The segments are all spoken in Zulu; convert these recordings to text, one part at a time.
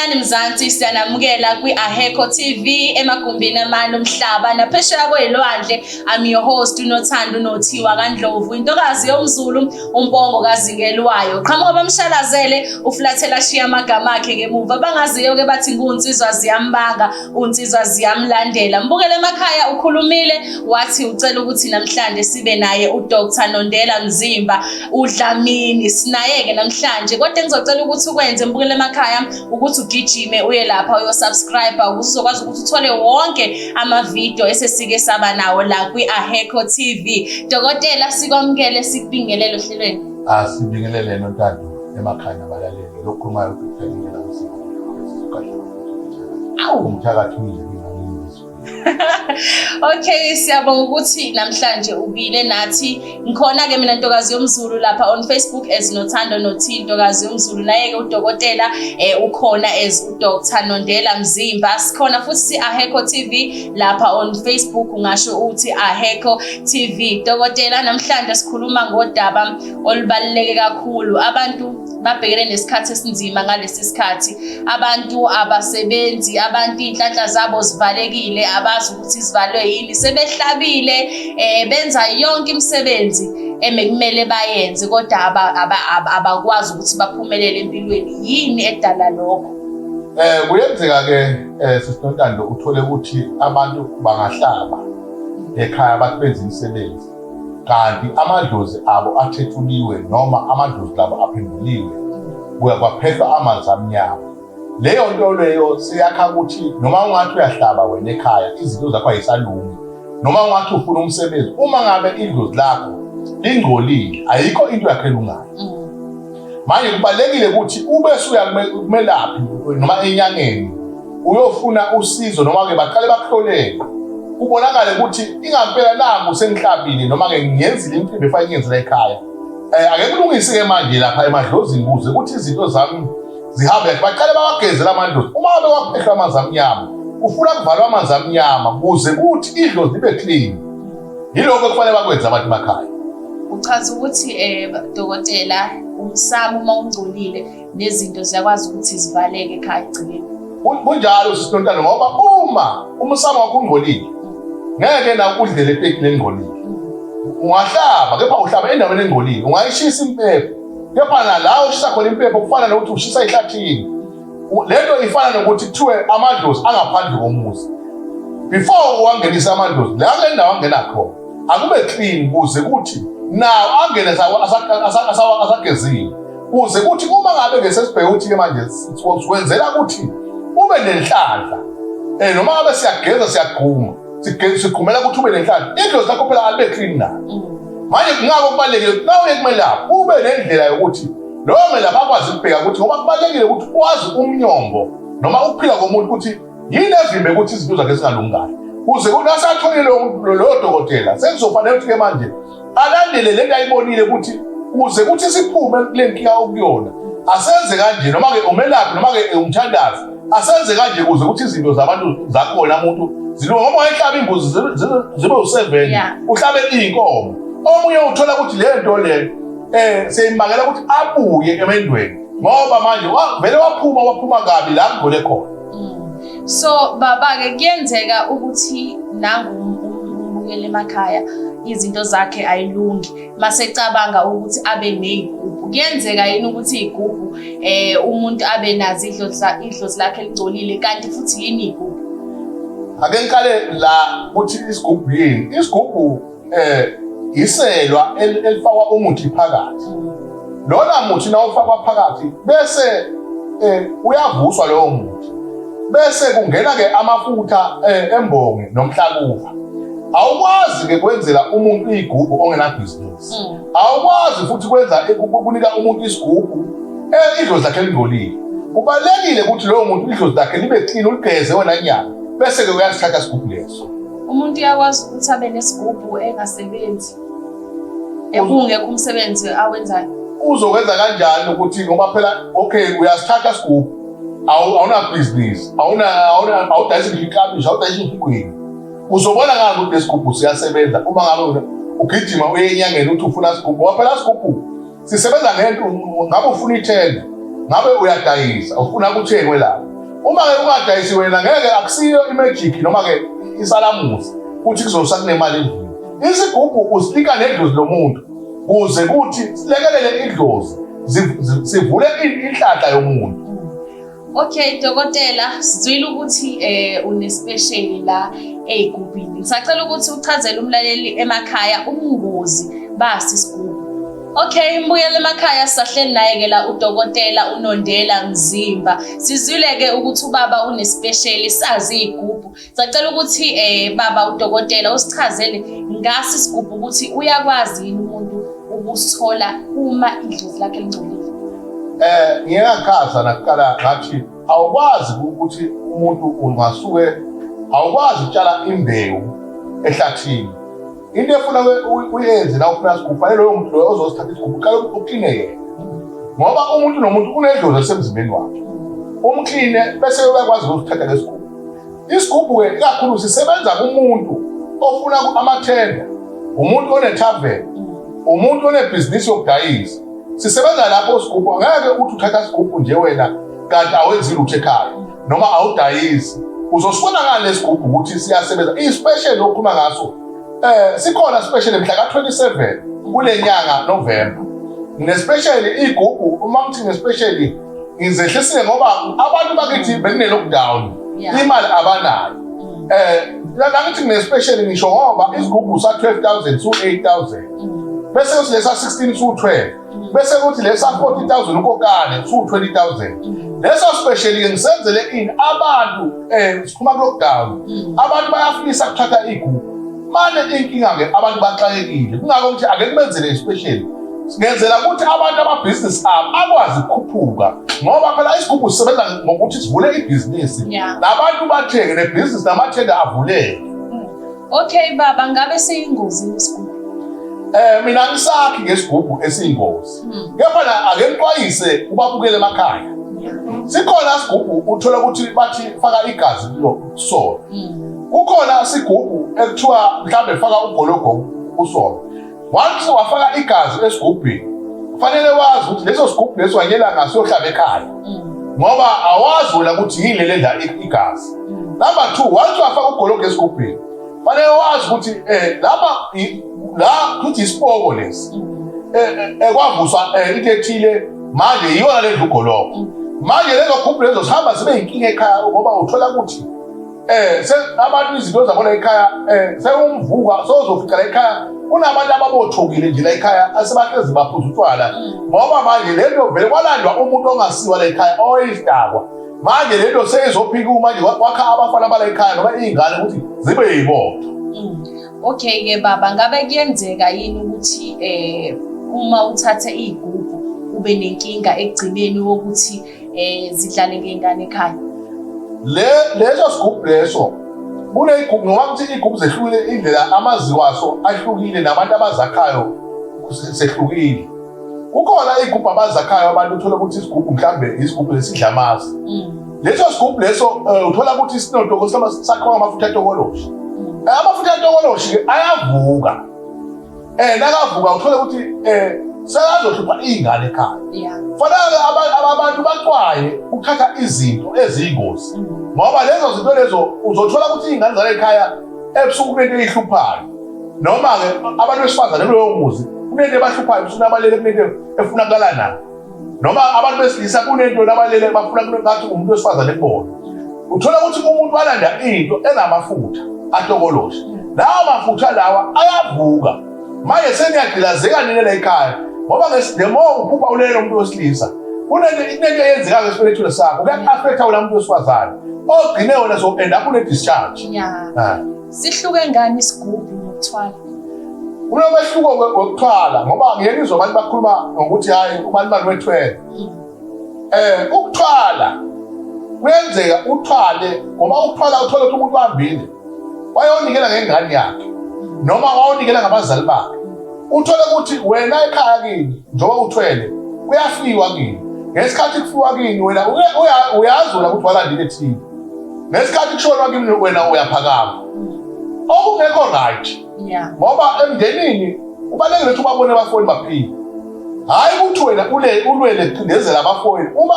Sanibonani Mzansi, siyanamukela kwi-Aheko TV emagumbini amanye omhlaba naphesheya kwezilwandle. I'm your host uNothando Nothiwa kaNdlovu, intokazi yomZulu, umbongo kaZingelwayo. Qhamuka bamshalazele uFlathela Shiya amagama akhe ngemuva. Bangaziyo ke bathi ngunsizwa ziyambanga, unsizwa ziyamlandela. Mbukele emakhaya ukhulumile wathi ucela ukuthi namhlanje sibe naye uDr Nondela Mzimba uDlamini. Sinayeke namhlanje kodwa ngizocela ukuthi ukwenze mbukele emakhaya ukuthi ugijime uye lapha uyosubscribe ukuze uzokwazi ukuthi uthole wonke amavideo esesike saba nawo la kwi-Aheko TV. Dokotela sikwamukele sikubingelele ohlelweni. Sibingelele Nothando emakhaya abalaleli lokukhuluma ukuphelele umsimo. Umthakathi uyini. Okay, siyabonga ukuthi namhlanje ubile nathi. Ngikhona ke mina ntokazi yomZulu lapha on Facebook as Nothando Nothiwa ntokazi yomZulu, naye ke udokotela ukhona as uDr Nondela Mzimba. Sikhona futhi Aheko TV lapha on Facebook, ungasho uthi Aheko TV. Dokotela, namhlanje sikhuluma ngodaba olubaluleke kakhulu. Abantu babhekene nesikhathi esinzima ngalesi sikhathi. Abantu abasebenzi, abantu inhlanhla zabo zivalekile, abazi ukuthi sivalwe yini, sebehlabile, benza yonke imisebenzi ekumele bayenze kodwa abakwazi ukuthi baphumelele empilweni. Yini edala lokho? Kuyenzeka ke sisinontando uthole ukuthi abantu bangahlaba ekhaya bathi benza imisebenzi kanti amadlozi abo athethuliwe noma amadlozi labo aphenduliwe kuya kwaphethwa amanzi amnyama. Leyo nto leyo siyakha ukuthi noma ungathi uyahlaba wena ekhaya izinto zakho ayisalungi, noma ungathi ufuna umsebenzi, uma ngabe idlozi lakho lingcolile ayikho into yakhe elungayo. Manje kubalekile ukuthi ube suya kumelaphi noma enyangeni uyofuna usizo noma ke baqale bakuhlolele kubonakala ukuthi ingampela nangu sengihlabile noma ke ngiyenzile into befike ngiyenzela ekhaya. Ake kulungise ke manje lapha emadlozini kuze ukuthi izinto zami zihambe. Baqale bawagezela amadlozi. Uma ngabe waphehla amanzi amnyama ufuna kuvalwa amanzi amnyama kuze kuthi idlozi libe clean. Yiloko kufanele bakwenza abantu emakhaya. Uchaza ukuthi dokotela umsamo uma ungcolile nezinto ziyakwazi ukuthi zivaleke ekhaya egcileni. Kunjalo sisinontando ngoba uma umsamo wakho ungcolile ngeke na udlele epekini engcolile. Ungahlaba kepha uhlaba endaweni engcolile, ungayishisa impepho. Kepha nalawo ushisa khona impepho kufana nokuthi ushisa ehlathini. Lento ifana nokuthi kuthiwe amadlozi angaphandle komuzi. Before uwangenisa amadlozi la endawo angena khona akube clean kuze kuthi nawo angene asagezile kuze kuthi uma ngabe ngesesibheke ukuthi ke manje sikwenzela ukuthi ube nenhlanhla noma ngabe siyageza siyagquma siqhumela ukuthi ube nenhlanhla idlozi lakho phela alibe clean na. Manje kungako kubalekile ukuthi nawe ukumelapha ube nendlela yokuthi lo melapha akwazi ukubheka ukuthi ngoba kubalekile ukuthi wazi umnyombo noma ukuphila komuntu ukuthi yini evimbe ukuthi izinto zakhe zingalunganga kuze kuthi asatholile lo dokotela sekuzofanele ukuthi ke manje alandele lento ayibonile ukuthi kuze kuthi siphume kule nkinga okuyona asenze kanje noma ke umelaphi noma ke umthandazi asenze kanje kuze kuthi izinto zabantu zakhona umuntu zilunga. Ngoba wayihlaba imbuzi zibe u7 uhlabe inkomo omunye uthola ukuthi le nto le seyimangela ukuthi abuye emendweni ngoba manje vele waphuma kabi la ngole khona. So baba ke kuyenzeka ukuthi nangu umbukele emakhaya izinto zakhe ayilungi masecabanga ukuthi abe nezigubhu. Kuyenzeka yini ukuthi izigubhu umuntu abe nazo idlozi lakhe ligcolile kanti futhi yini izigubhu? Ake ngikale la ukuthi isigubhu yini. Isigubhu iselwa elifakwa umuthi phakathi. Lona muthi nawufakwa phakathi bese uyavuswa lowo muthi bese kungena ke amafutha embonge nomhlakuva. Awukwazi ke kwenzela umuntu igubhu ongena business. Awukwazi futhi kwenza kunika umuntu isigubhu idlozi lakhe lingcolile. Kubalekile ukuthi lowo muntu idlozi lakhe libe clean uligeze wena nyanga bese ke uyasithatha isigubhu leso. Umuntu uyakwazi ukuthi abe nesigubhu engasebenzi ekungekho umsebenzi awenzayo. Uzokwenza kanjani ukuthi ngoba phela okay uyasithatha isigubhu awuna business awudayisa iklabishi awudayisa igwini uzobona ngathi ukuthi lesigubhu siyasebenza uma ngabe ugijima uye enyangeni uthi ufuna isigubhu ngoba phela isigubhu sisebenza ngento ngabe ufuna ithenga ngabe uyadayisa ufuna kuthengwe lapho Uma ke ungadayisi wena ngeke akusiyo imagic noma ke isalamusi ukuthi kuzosa kunemali endlini. Isigubhu usika nedlozi lomuntu kuze kuthi silekelele idlozi sivule inhlanhla yomuntu. Okay dokotela, sizwile ukuthi unespecial la ey'gubhini. Ngisacela ukuthi uchazele umlaleli emakhaya ubungozi basi isigubhu. Okay, mbuyele emakhaya sisahleli naye-ke la udokotela uNondela Mzimba. Sizwile-ke ukuthi ubaba unespecial sazi iy'gubhu. Sacela ukuthi baba udokotela usichazele ngasi isigubhu ukuthi uyakwazi yini umuntu ukusithola uma idlozi lakhe lingcolile. Ngiyakhaza nakuqala ngathi awukwazi ukuthi umuntu ungasuke awukwazi ukutshala imbewu ehlathini. Into efuna uyenze la ufuna isigubhu fanele loyo muntu loyo ozosithatha isigubhu qala ukline yena. Ngoba umuntu nomuntu unedlozi esemzimbeni wakhe. Umkline bese uyakwazi ukusithatha lesigubhu. Isigubhu-ke kakhulu sisebenza kumuntu ofuna amathenda, umuntu onethaveni, umuntu onebhizinisi yokudayisa. Sisebenza lapho isigubhu angeke uthi uthatha isigubhu nje wena kanti awenzi lutho ekhaya noma awudayisi. Uzosibona ngale sigubhu ukuthi siyasebenza. I-special okhuluma ngaso sikhona special mhla ka-27 kule nyanga November. Nespecial igubhu uma ngithi nespecial ngizehlisile ngoba abantu bakithi bekune-lockdown imali abanayo. Ngithi nespecial ngisho ngoba isigubhu sa-12,000 su-8,000 bese kuthi lesa 16 su-12 bese kuthi lesa 40,000 ukokane su-20,000. Leso special-ke ngisenzele ini abantu siphuma ku-lockdown abantu bayafisa kuthatha igubhu. Manje inkinga-ke abantu baxakekile kungako ukuthi ake kubenzele i-special ngenzela ukuthi abantu amabhizinisi abo akwazi ukukhuphuka ngoba phela isigubhu sisebenza ngokuthi sivule ibhizinisi nabantu bathenge nebhizinisi namathenda avuleke. Okay baba, ngabe siyingozi isigubhu? Mina ngisakhi ngesigubhu esiyingozi. Kepha ake ngixwayise ubabukele emakhaya. Sikhona isigubhu uthola ukuthi bathi faka igazi kusona. Kukhona isigubhu ekuthiwa mhlawumbe faka ugologo kusona. Once wafaka igazi esigubhini kufanele wazi ukuthi leso sigubhu leso wanyela ngaso yohlaba ekhaya ngoba awazi wena ukuthi yini ledla igazi. Number 2, once wafaka ugologo esigubhini kufanele wazi ukuthi la kuthi isipoko lesi kwavuswa into ethile manje yiyona ledla ugologo. Manje lezo gubhu lezo sihamba zibe yinkinga ekhaya ngoba uthola ukuthi abantu izinto zabona ekhaya sewumvuka sozofikela ekhaya kunabantu ababothokile nje la ekhaya asebahlezi baphuza utshwala ngoba manje lento vele kwalandwa umuntu ongasiwa la ekhaya oyisidakwa. Manje lento seyizophika manje kwakha abafana bala ekhaya noma iy'ngane ukuthi zibe yibotho. Okay-ke baba, ngabe kuyenzeka yini ukuthi uma uthathe iy'gubhu ube nenkinga ekugcineni wokuthi zidlale ngey'ngane ekhaya? Leso sigubhu leso kuney'gubhu noma ukuthi iy'gubhu zehlukile indlela amaziwaso ahlukile nabantu abazakhayo sehlukile. Kukhona iy'gubhu abazakhayo abantu uthola ukuthi isigubhu mhlawumbe isigubhu lesidla amasi. Leso sigubhu leso uthola ukuthi sinotoko sakhiwa ngamafutha atokoloshi. Amafutha atokoloshi-ke ayavuka. Nakavuka uthola ukuthi sekazohlupha iy'ngane ekhaya. Fanele abantu baxwaye ukuthatha izinto eziyingozi ngoba lezo zinto lezo uzothola ukuthi iy'ngane zala ekhaya ebusuku kunento eyihluphayo noma-ke abantu besifazane kuloyo muzi kunento ebahluphayo ebusuku nabalele kunento efunakala nayo noma abantu besilisa kunento nabalele bafuna ngathi umuntu wesifazane kubona. Uthola ukuthi umuntu walanda into enamafutha atokoloshi. Lawa mafutha lawa ayavuka manje seniyagqilazeka nina la ekhaya ngoba ngesimo uphupha ulele umuntu wesilisa kunento eyenzekayo esibelethweni sakho kuya-affecta wena umuntu wesifazane ogcine wena so-enda kune-discharge. Sihluke ngani isigubhu nokuthwala? Kunomehluko wokuthwala ngoba ngiyeke ngizwa abantu bakhuluma ngokuthi hhayi umalumane wethwele. Ukuthwala kuyenzeka uthwale ngoba ukuthwala uthole ukuthi umuntu wahambile wayonikela ngengane yakhe noma wayonikela ngabazali bakhe. Uthole ukuthi wena ekhaya kini njengoba uthwele kuyafiwa kini. Ngesikhathi kufiwa kini wena uyazi wena ukuthi walandile ethile. Ngesikhathi kushonwa kini wena uyaphakama. Okungekho right. Ngoba emndenini kubalulekile ukuthi ubabone abafowenu baphila. Hhayi ukuthi wena ulwele kucindezela abafowenu. Uma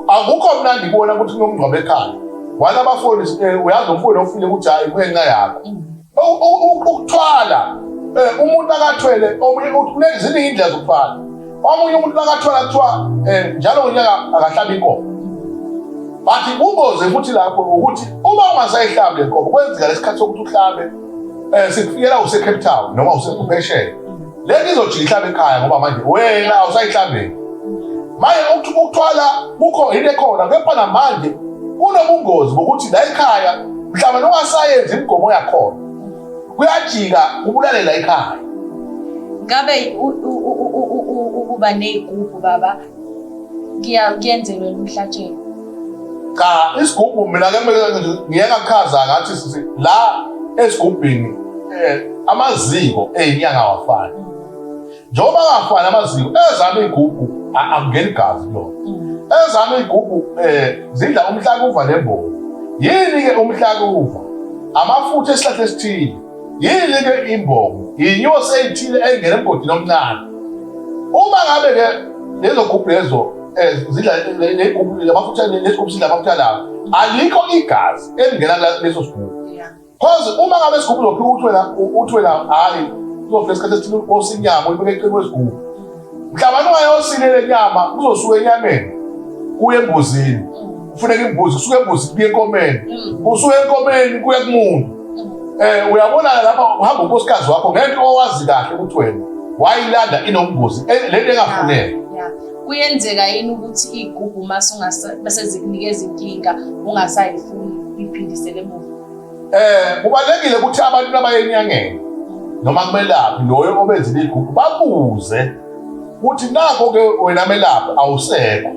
akukho mnandi kubona ukuthi kunomngcwabo ekhaya wala abafoni uyazi umfuni ofile ukuthi hayi kuyenqa yakho ukuthwala umuntu akathwele omunye kunezinye indlela zokuthwala omunye umuntu akathwala kuthiwa njalo ngonyaka akahlaba inkomo bathi ubungozi futhi lapho ukuthi uma ungasayihlabi le nkomo kwenzeka lesikhathi sokuthi uhlabe sikufikela use-Cape Town noma usephesheya lento izojika ihlabe ekhaya ngoba manje wena awusayihlabeni manje ukuthwala kukho into ekhona kepha namanje kunobungozi bokuthi la ekhaya mhlawumbe ungasayenzi imigomo yakhona kuyajika ubulale la ekhaya. Ngabe ukuba nezigubhu baba kuyenzelwe umhlatshelo? Cha isigubhu mina ke ngiyeka kuchaza ngathi la esigubhini amaziko ezinyanga awafani. Njengoba angafani amaziko ezami izigubhu akungena igazi kulona. Ezami izigubhu zidla umhlakuva nembobo. Yini ke umhlakuva? Amafutha esihlahla esithile. Yini ke imbobo? Inyosi eyithile engena emgodini omncane. Uma ngabe ke lezo gubhu lezo zidla amafutha lesigubhu sidla amafutha lawo alikho igazi elingena leso sigubhu. Because uma ngabe isigubhu uzophika uthi wena hayi uzofika isikhathi esithile osinyama uyibeke eceleni kwesigubhu. Mhlawumbe ungayosile le nyama uzosuka enyameni kuye embuzini. Kufuneka imbuzi kusuka embuzini kuye enkomeni. Kusuka enkomeni kuye kumuntu. Uyabona lapha uhamba unkosikazi wakho ngento owazi kahle ukuthi wena wayilanda inobungozi lento engafuneka. Kuyenzeka yini ukuthi igubhu base zikunikeza inkinga ungasayifuni iphindisele emuva? Kubalekile ukuthi abantu abayenyangeni noma kumelaphi loyo obenzile igubhu babuze ukuthi nako ke wena melaphi awusekho.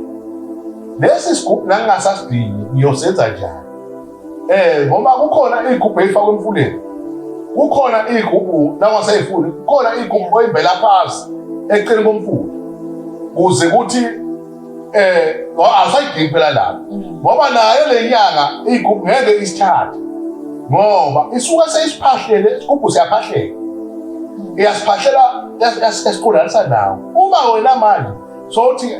Lesi sigubhu nangingasasidingi ngiyosenza njani? Ngoba kukhona igubhu ezifakwe emfuleni. Kukhona igubhu nangasayifuni, kukhona igubhu oyimbela phansi eceleni komfula. Kuze kuthi awusayidingi phela lapho. Ngoba nayo le nyanga igubhu ngeke isithathe. Ngoba isuka seyisiphahlele isigubhu siyaphahleka. Iyasiphahlela yasiqondanisa nawo. Uma wena manje sothi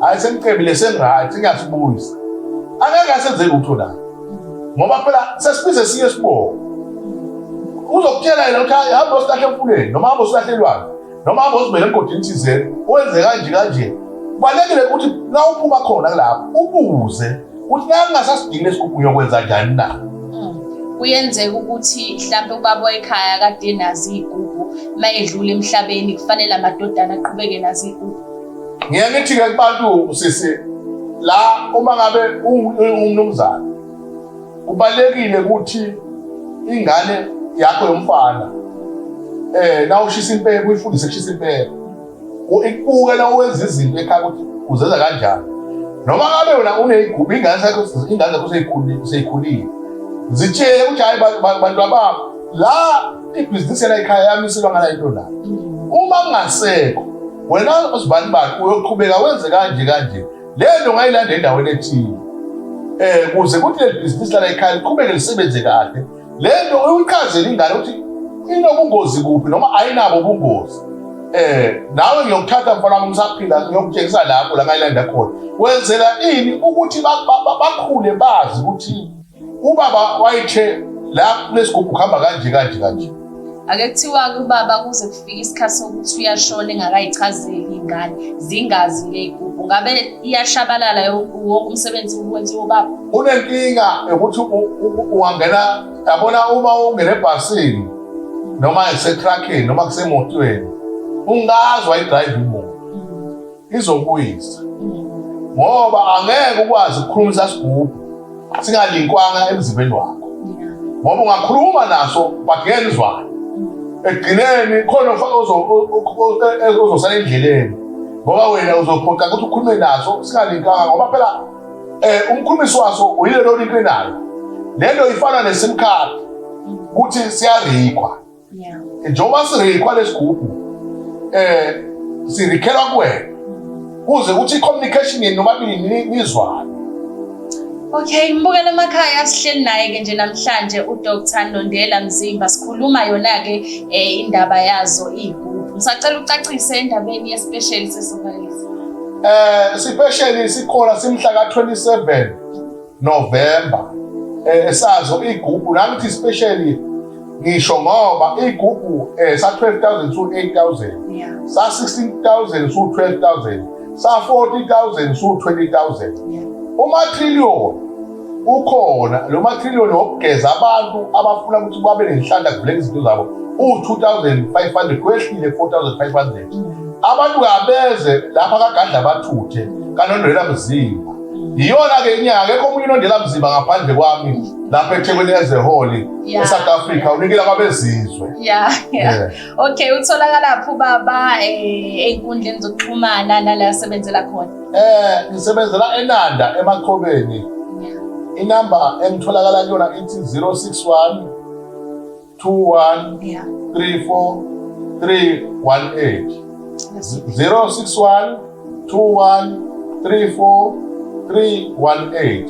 hayi semcebile sengirathi ngiyasibuyisa. Angeke asenze lutho la. Ngoba phela sesibize siye sibo. Uzokutshela yena ukuthi hamba usilahle emfuleni noma hamba usilahlelwana noma hamba usibele emgodini thizeni wenze kanje. Kubalekile ukuthi la uphuma khona lapho ubuze ukuthi ngingasasidingi lesigubhu ngiyokwenza njani na. Kuyenzeka ukuthi mhlawumbe ubaba ekhaya kade nazi igubhu mayedlula emhlabeni kufanele amadodana aqhubeke nazi igubhu. Ngiyangithi ke kubantu sisi la uma ngabe umnumzana kubalekile ukuthi ingane yakho yomfana na ushisa impepho uyifundise ukushisa impepho uyibuke la wenza izinto ekhaya ukuthi uzenza kanjani noma ngabe wena uneyigubhu ingane zakho seyikhulile zitshele ukuthi hayi bantu abami la ibhizinisi la ekhaya yami isilwa ngala into la uma kungasekho wena usibani bakho uyoqhubeka wenze kanje le nto ngayilanda endaweni ethile kuze kuthi le business la ekhaya liqhubeke lisebenze kahle le nto uyichazele ingane ukuthi inobungozi kuphi noma ayinabo ubungozi nawe ngiyokuthatha mfana wami ngisaphila ngiyokutshengisa lapho la ngayilanda khona wenzela ini ukuthi bakhule bazi ukuthi ubaba wayithe la lesigubhu kuhamba kanje. Ake kuthiwa ubaba kuze kufika isikhathi sokuthi uyashona engakayichazeli ingane zingazi ngegubhu ngabe iyashabalala wonke umsebenzi ukwenziwa ubaba. Unenkinga ukuthi ungangena yabona uma ungena ebhasini noma esetruckini noma kusemotweni ungazwa idrive imoto izokuyisa ngoba angeke ukwazi ukukhulumisa isigubhu singalinkwanga emzimbeni wakho ngoba ungakhuluma naso bagenzwana egcineni khona ozosala endleleni ngoba wena uzophoqa ukuthi ukhulume naso singalinkanga ngoba phela umkhulumisi waso uyilelo linto enayo lento ifana nesim card ukuthi siyarikwa njengoba sirikwa lesigubhu sirikhelwa kuwena kuze ukuthi i-communication yenu nobabili nizwane. Okay, mbukela emakhaya sihleli naye ke nje namhlanje uDr Nondela Mzimba sikhuluma yona ke indaba yazo igubhu. Ngisacela ucacise endabeni yespecial sesovalisa. Sipesheli sikhona simhla ka-27 November. Sazo igubhu nami ithi specially ngisho ngoba igubhu sa 12,000 to 8,000 sa 16,000 to 12,000 sa 40,000 to 20,000 umatrillion ukhona lo matrillion wokugeza abantu abafuna ukuthi babe nenhlanda kule izinto zabo u-2,500 kwehlile 4,500 abantu kabeze lapha kagadla bathuthe kanondlela mzimba iyona-ke inyanga akekho omunye unondlela mzimba ngaphandle kwami lapha eThekwini ezeholi eSouth Africa unikela kwabezizwe. Okay, utholakala lapho baba ey'nkundleni zokuxhumana nala asebenzela khona? Ngisebenzela eNanda Emachobeni. Inamba engitholakala kuyona ithi 061 21 34 318 061 21 34 318.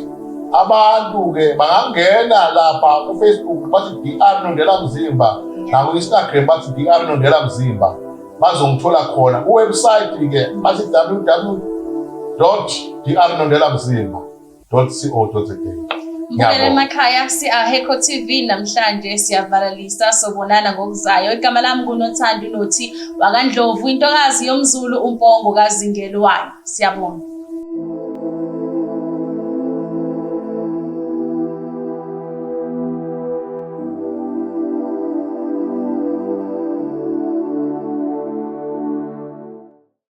Abantu-ke bangangena lapha ku-Facebook bathi DR Nondlela Mzimba naku-Instagram bathi DR Nondlela Mzimba bazongithola khona. Kuwebsite-ke bathi www.drnondlelamzimba.co.za. Mbukele emakhaya si-Aheko TV namhlanje siyavalelisa sobonana ngokuzayo. Igama lami nguNothando Nothi wakwaNdlovu, intokazi yomZulu, umpongo kaZingelwayo. Siyabonga.